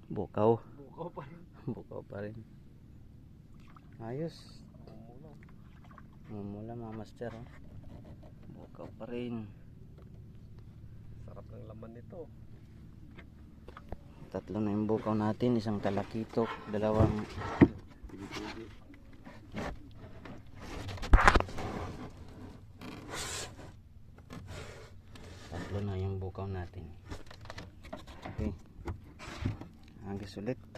Bukaw. Bukaw pa rin. Bukaw pa rin. Ayos. Mumula mga master. Oh. Bukaw pa rin. Sarap ng laman nito. Tatlo na yung bukaw natin. Isang talakitok. Dalawang tatlo na yung bukaw natin. Okay. Hanggang ulit.